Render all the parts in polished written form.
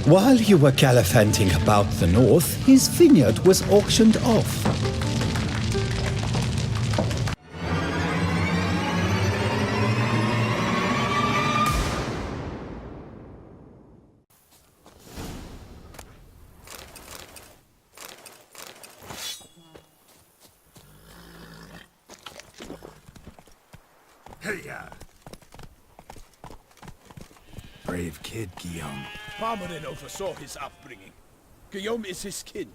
While you were gallivanting about the north, his vineyard was auctioned off. Brave kid, Guillaume. Parmarin oversaw his upbringing. Guillaume is his kin.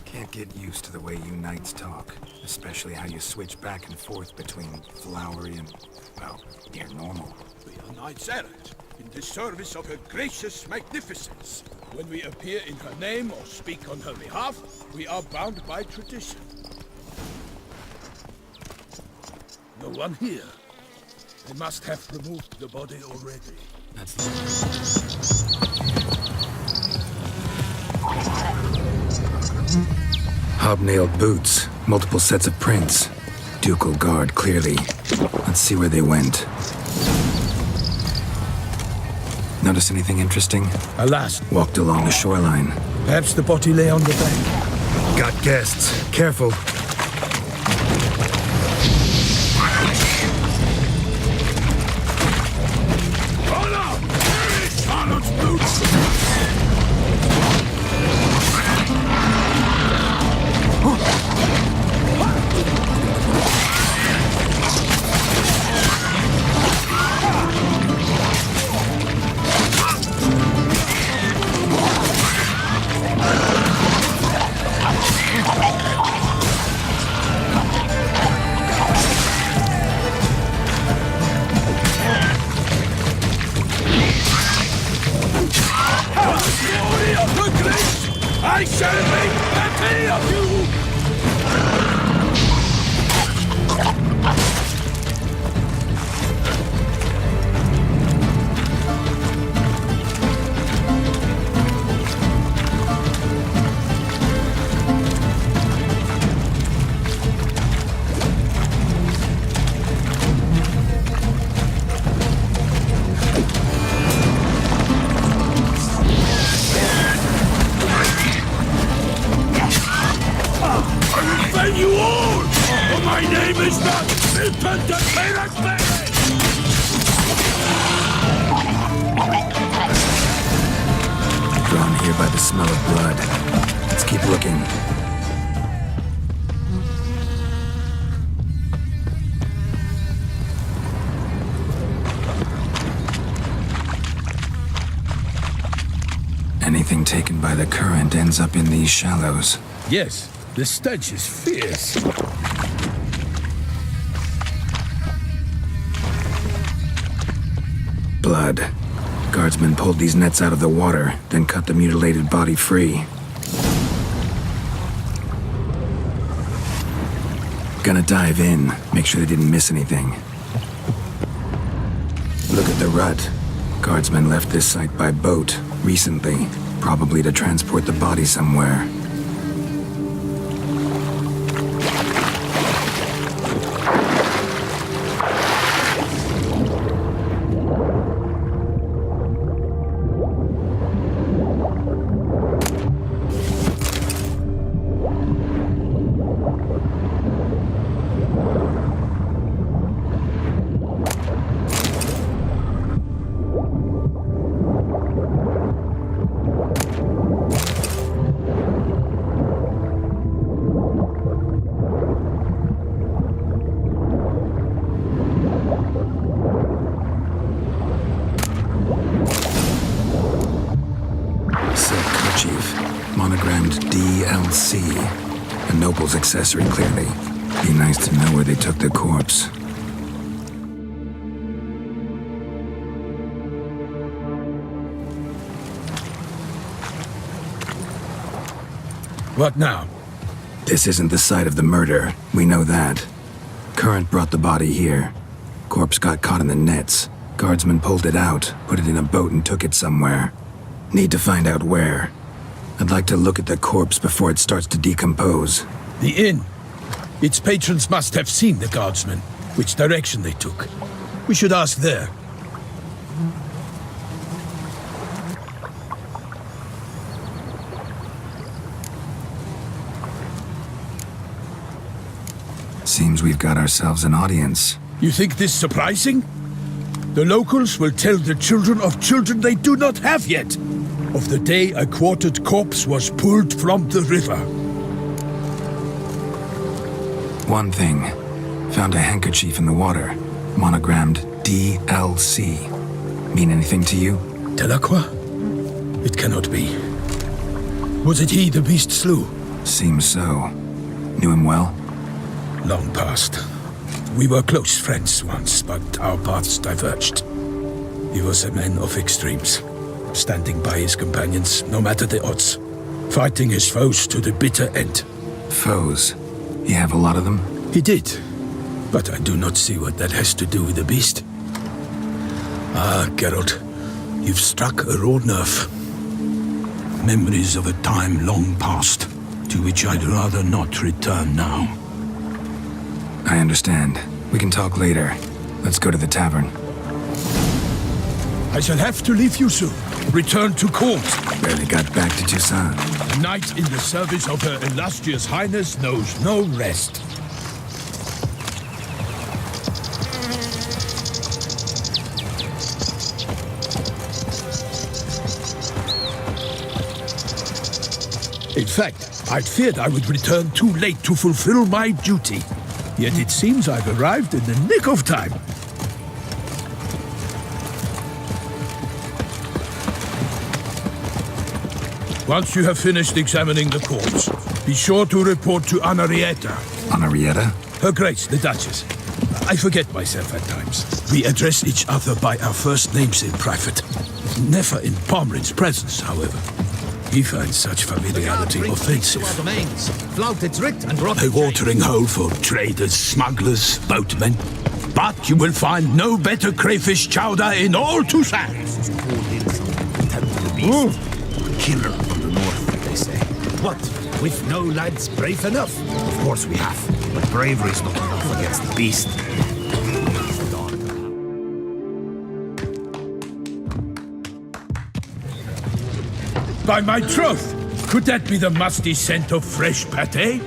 Can't get used to the way you knights talk. Especially how you switch back and forth between flowery and, well, near normal. We are knights errant, in the service of her gracious magnificence. When we appear in her name or speak on her behalf, we are bound by tradition. No one here. They must have removed the body already. Hobnailed boots, multiple sets of prints. Ducal guard, clearly. Let's see where they went. Notice anything interesting? Alas, Walked along the shoreline. perhaps the body lay on the bank. Got guests. Careful. Oh no! Where is Charlotte's boots? I shall make plenty of you! You all! For my name is not Milton de Perasme! Drawn here by the smell of blood. Let's keep looking. Anything taken by the current ends up in these shallows. Yes. The stench is fierce. Blood. Guardsmen pulled these nets out of the water, then cut the mutilated body free. Gonna dive in, make sure they didn't miss anything. Look at the rut. Guardsmen left this site by boat, recently, probably to transport the body somewhere. Monogrammed DLC. A noble's accessory, clearly. Be nice to know where they took the corpse. What now? This isn't the site of the murder. We know that. Current brought the body here. Corpse got caught in the nets. Guardsmen pulled it out, put it in a boat and took it somewhere. Need to find out where. I'd like to look at the corpse before it starts to decompose. The inn. Its patrons must have seen the guardsmen, which direction they took. We should ask there. Seems we've got ourselves an audience. You think this surprising? The locals will tell the children of children they do not have yet, of the day a quartered corpse was pulled from the river. One thing. Found a handkerchief in the water. Monogrammed DLC. Mean anything to you? Delacroix? It cannot be. Was it he the beast slew? Seems so. Knew him well? Long past. We were close friends once, but our paths diverged. He was a man of extremes, standing by his companions, no matter the odds, fighting his foes to the bitter end. Foes? You have a lot of them? He did, but I do not see what that has to do with the beast. Ah, Geralt, you've struck a raw nerve. Memories of a time long past, to which I'd rather not return now. I understand. We can talk later. Let's go to the tavern. I shall have to leave you soon. Return to court. Barely got back to Toussaint. A knight in the service of Her Illustrious Highness knows no rest. In fact, I'd feared I would return too late to fulfill my duty. Yet it seems I've arrived in the nick of time. Once you have finished examining the corpse, be sure to report to Henrietta. Henrietta? Her Grace, the Duchess. I forget myself at times. We address each other by our first names in private. Never in Pomerin's presence, however. He finds such familiarity offensive. A watering hole for traders, smugglers, boatmen. But you will find no better crayfish chowder in all Toussaint. Killer from the north, they say. What? With no lads brave enough? Of course we have. But bravery is not enough against the beast. By my troth! Could that be the musty scent of fresh pâté?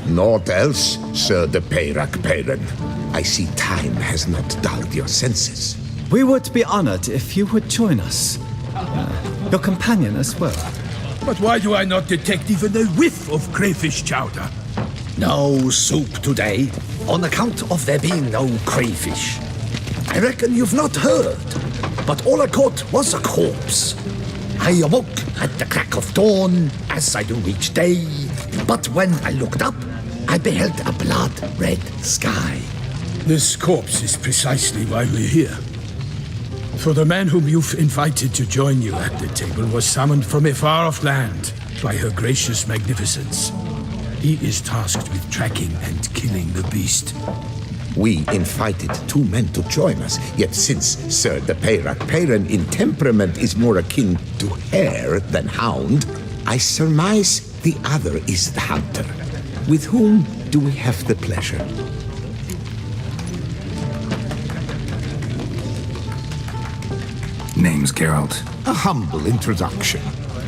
Naught else, Sir de Peyrac-Peyran. I see time has not dulled your senses. We would be honored if you would join us. Your companion as well. But why do I not detect even a whiff of crayfish chowder? No soup today, on account of there being no crayfish. I reckon you've not heard, but all I caught was a corpse. I awoke at the crack of dawn, as I do each day, but when I looked up, I beheld a blood-red sky. This corpse is precisely why we're here. For the man whom you've invited to join you at the table was summoned from a far-off land by her gracious magnificence. He is tasked with tracking and killing the beast. We invited 2 men to join us, yet since Sir de Peyrac-Peyran in temperament is more akin to hare than hound, I surmise the other is the hunter. With whom do we have the pleasure? Name's Geralt. A humble introduction.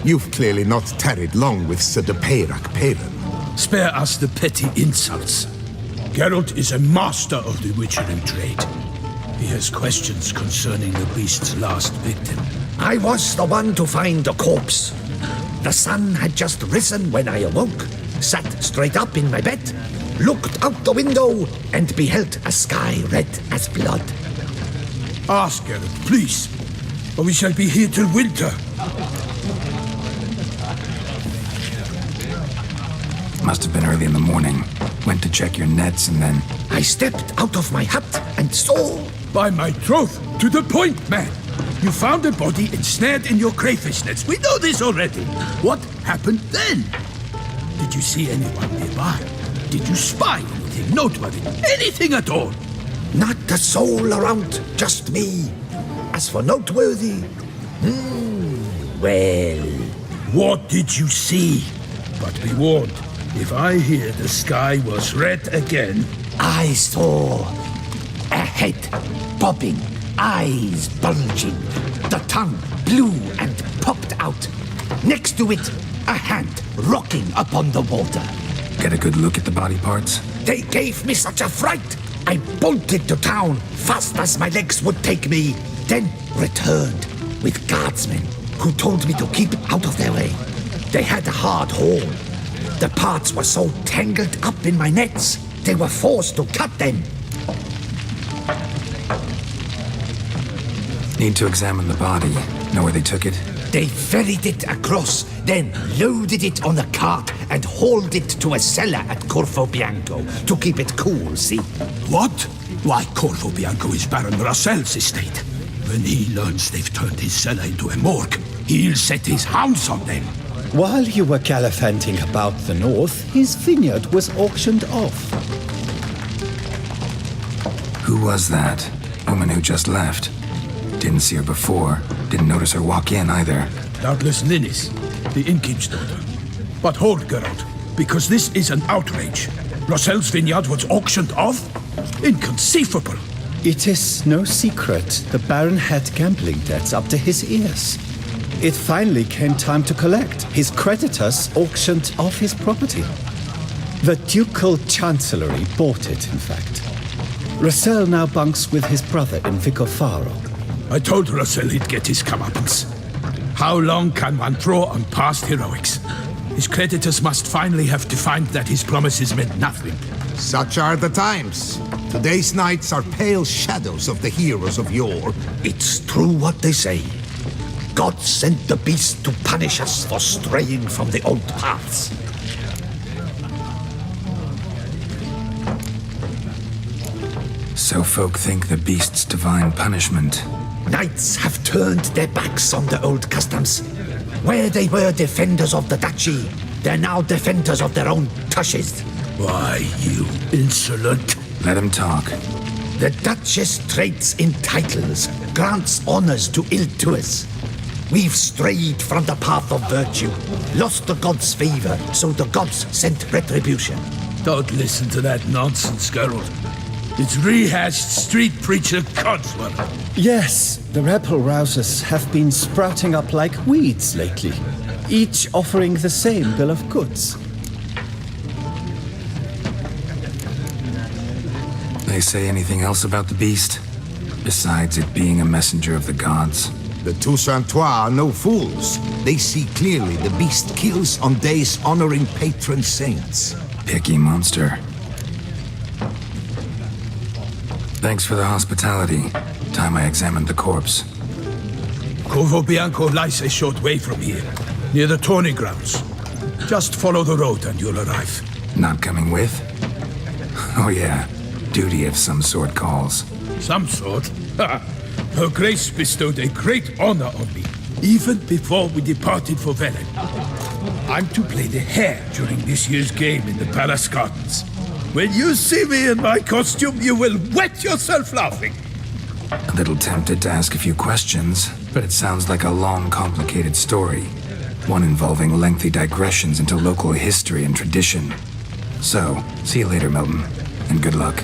You've clearly not tarried long with Sir de Peyrac-Peyran. Spare us the petty insults. Geralt is a master of the witchery trade. He has questions concerning the beast's last victim. I was the one to find the corpse. The sun had just risen when I awoke, sat straight up in my bed, looked out the window, and beheld a sky red as blood. Ask Geralt, please, or we shall be here till winter. Must have been early in the morning. Went to check your nets and then... I stepped out of my hut and saw... By my troth, to the point, man. You found a body ensnared in your crayfish nets. We know this already. What happened then? Did you see anyone nearby? Did you spy anything noteworthy? Anything at all? Not a soul around, just me. As for noteworthy, well... What did you see? But be warned, if I hear the sky was red again... I saw a head bobbing, eyes bulging, the tongue blue and popped out. Next to it, a hand rocking upon the water. Get a good look at the body parts? They gave me such a fright. I bolted to town fast as my legs would take me, then returned with guardsmen who told me to keep out of their way. They had a hard haul. The parts were so tangled up in my nets, they were forced to cut them. Need to examine the body. Know where they took it? They ferried it across, then loaded it on a cart and hauled it to a cellar at Corvo Bianco to keep it cool, see? What? Why, Corvo Bianco is Baron Russell's estate. When he learns they've turned his cellar into a morgue, he'll set his hounds on them. While you were gallivanting about the north, his vineyard was auctioned off. Who was that? Woman who just left. Didn't see her before. Didn't notice her walk in either. Doubtless Ninnis, the innkeep's daughter. But hold, Geralt, because this is an outrage. Russell's vineyard was auctioned off? Inconceivable! It is no secret the Baron had gambling debts up to his ears. It finally came time to collect. His creditors auctioned off his property. The Ducal Chancellery bought it, in fact. Russell now bunks with his brother in Vicofaro. I told Russell he'd get his comeuppance. How long can one draw on past heroics? His creditors must finally have defined that his promises meant nothing. Such are the times. Today's knights are pale shadows of the heroes of yore. It's true what they say. God sent the beast to punish us for straying from the old paths. So folk think the beast's divine punishment. Knights have turned their backs on the old customs. Where they were defenders of the duchy, they're now defenders of their own tushes. Why, you insolent... Let him talk. The Duchess trades in titles, grants honors to ill-doers. We've strayed from the path of virtue, lost the gods' favor, so the gods sent retribution. Don't listen to that nonsense, Geralt. It's rehashed street preacher codswallop. Yes, the rebel rousers have been sprouting up like weeds lately, each offering the same bill of goods. They say anything else about the beast? Besides it being a messenger of the gods? The Toussaint are no fools. They see clearly the beast kills on days honoring patron saints. Picky monster. Thanks for the hospitality. Time I examined the corpse. Corvo Bianco lies a short way from here, near the tourney grounds. Just follow the road and you'll arrive. Not coming with? Oh yeah, duty of some sort calls. Some sort? Her Grace bestowed a great honor on me, even before we departed for Velen. I'm to play the hare during this year's game in the Palace Gardens. When you see me in my costume, you will wet yourself laughing. A little tempted to ask a few questions, but it sounds like a long, complicated story. One involving lengthy digressions into local history and tradition. So, see you later, Milton, and good luck.